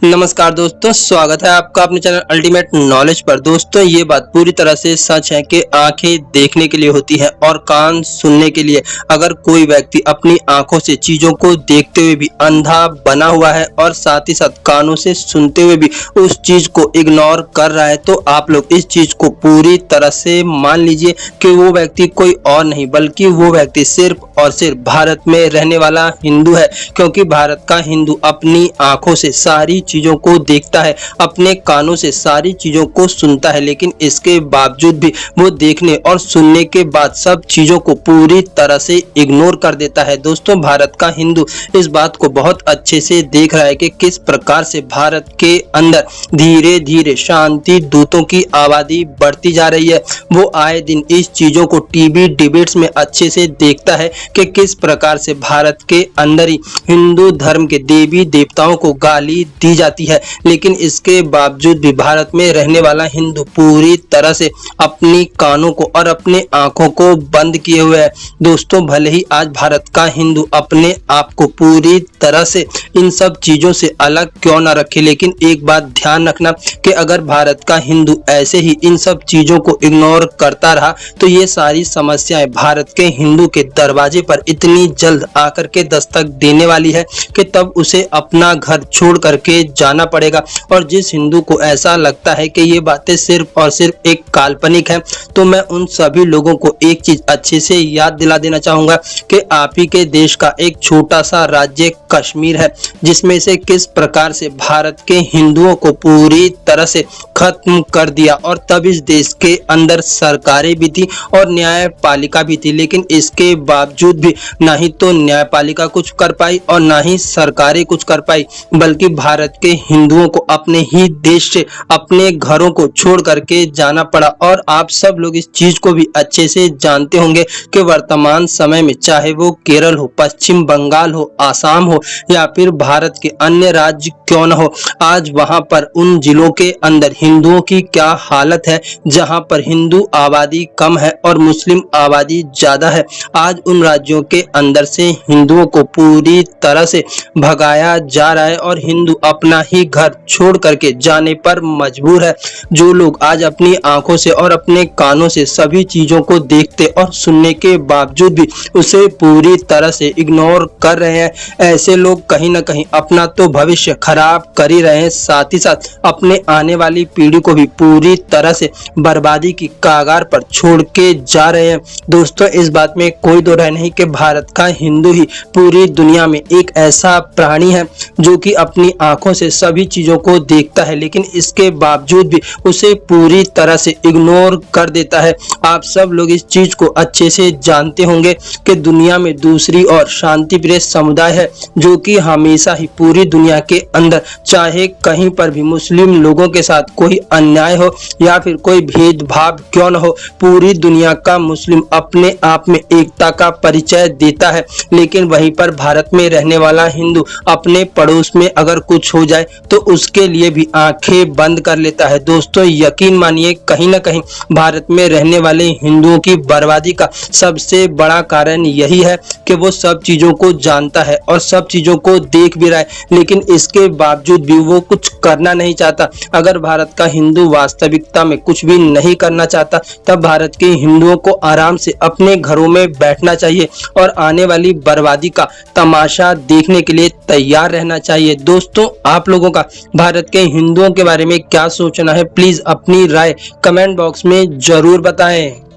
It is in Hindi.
नमस्कार दोस्तों, स्वागत है आपका अपने चैनल अल्टीमेट नॉलेज पर। दोस्तों, ये बात पूरी तरह से सच है कि आंखें देखने के लिए होती हैं और कान सुनने के लिए। अगर कोई व्यक्ति अपनी आंखों से चीजों को देखते हुए भी अंधा बना हुआ है और साथ ही साथ कानों से सुनते हुए भी उस चीज को इग्नोर कर रहा है, तो आप लोग इस चीज को पूरी तरह से मान लीजिए कि वो व्यक्ति कोई और नहीं बल्कि वो व्यक्ति सिर्फ और सिर्फ भारत में रहने वाला हिंदू है। क्योंकि भारत का हिंदू अपनी आंखों से सारी चीजों को देखता है, अपने कानों से सारी चीजों को सुनता है, लेकिन इसके बावजूद भी वो देखने और सुनने के बाद सब चीजों को पूरी तरह से इग्नोर कर देता है। दोस्तों, भारत का हिंदू इस बात को बहुत अच्छे से देख रहा है कि किस प्रकार से भारत के अंदर धीरे धीरे शांति दूतों की आबादी बढ़ती जा रही है। वो आए दिन इस चीजों को टीवी डिबेट्स में अच्छे से देखता है कि किस प्रकार से भारत के अंदर ही हिंदू धर्म के देवी देवताओं को गाली दी जाती है, लेकिन इसके बावजूद भी भारत में रहने वाला हिंदू पूरी तरह से अपनी कानों को और अपने आंखों को बंद किए हुए है। दोस्तों, भले ही आज भारत का हिंदू अपने आप को पूरी तरह से इन सब चीजों से अलग क्यों ना रखे, लेकिन एक बात ध्यान रखना कि अगर भारत का हिंदू ऐसे ही इन सब चीजों को इग्नोर करता रहा तो ये सारी समस्याएं भारत के हिंदू के दरवाजे पर इतनी जल्द आकर के दस्तक देने वाली है कि तब उसे अपना घर छोड़ करके जाना पड़ेगा। और जिस हिंदू को ऐसा लगता है कि ये बातें सिर्फ और सिर्फ एक काल्पनिक है, तो मैं उन सभी लोगों को एक चीज अच्छे से याद दिला देना चाहूंगा कि आप ही के देश का एक छोटा सा राज्य कश्मीर है, जिसमें से किस प्रकार से भारत के हिंदुओं को पूरी तरह से खत्म कर दिया। और तब इस देश के अंदर सरकारें भी थी और न्यायपालिका भी थी, लेकिन इसके बावजूद भी ना ही तो न्यायपालिका कुछ कर पाई और ना ही सरकारें कुछ कर पाई, बल्कि भारत के हिंदुओं को अपने ही देश से अपने घरों को छोड़ करके जाना पड़ा। और आप सब लोग इस चीज को भी अच्छे से जानते होंगे कि वर्तमान समय में चाहे वो केरल हो, पश्चिम बंगाल हो, आसाम हो या फिर भारत के अन्य राज्य क्यों न हो, आज वहां पर उन जिलों के अंदर हिंदुओं की क्या हालत है जहां पर हिंदू आबादी कम है और मुस्लिम आबादी ज्यादा है। आज उन राज्यों के अंदर से हिंदुओं को पूरी तरह से भगाया जा रहा है और हिंदू अपना ही घर छोड़ करके जाने पर मजबूर है। जो लोग आज अपनी आंखों से और अपने कानों से सभी चीजों को देखते और सुनने के बावजूद भी उसे पूरी तरह से इग्नोर कर रहे हैं, ऐसे लोग कहीं ना कहीं अपना तो भविष्य खराब कर ही रहे हैं, साथ ही साथ अपने आने वाली पीढ़ी को भी पूरी तरह से बर्बादी की कागार पर छोड़ के जा रहे हैं। दोस्तों, इस बात में कोई दो राय नहीं कि भारत का हिंदू ही पूरी दुनिया में एक ऐसा प्राणी है जो कि अपनी आंखों से सभी चीजों को देखता है, लेकिन इसके बावजूद भी उसे पूरी तरह से इग्नोर कर देता है। आप सब लोग इस चीज को अच्छे से जानते होंगे कि दुनिया में दूसरी और शांति प्रिय समुदाय है जो कि हमेशा ही पूरी दुनिया के अंदर चाहे कहीं पर भी मुस्लिम लोगों के साथ कोई अन्याय हो या फिर कोई भेदभाव क्यों न हो, पूरी दुनिया का मुस्लिम अपने आप में एकता का परिचय देता है। लेकिन वहीं पर भारत में रहने वाला हिंदू अपने पड़ोस में अगर कुछ हो जाए तो उसके लिए भी आंखें बंद कर लेता है। दोस्तों, यकीन मानिए कहीं ना कहीं भारत में रहने वाले हिंदुओं की बर्बादी का सबसे बड़ा कारण यही है कि वो सब चीजों को जानता है और सब चीजों को देख भी रहा है, लेकिन इसके बावजूद भी वो कुछ करना नहीं चाहता। अगर भारत का हिंदू वास्तविकता में कुछ भी नहीं करना चाहता, तब भारत के हिंदुओं को आराम से अपने घरों में बैठना चाहिए और आने वाली बर्बादी का तमाशा देखने के लिए तैयार रहना चाहिए। दोस्तों, आप लोगों का भारत के हिंदुओं के बारे में क्या सोचना है, प्लीज अपनी राय कमेंट बॉक्स में जरूर बताएं।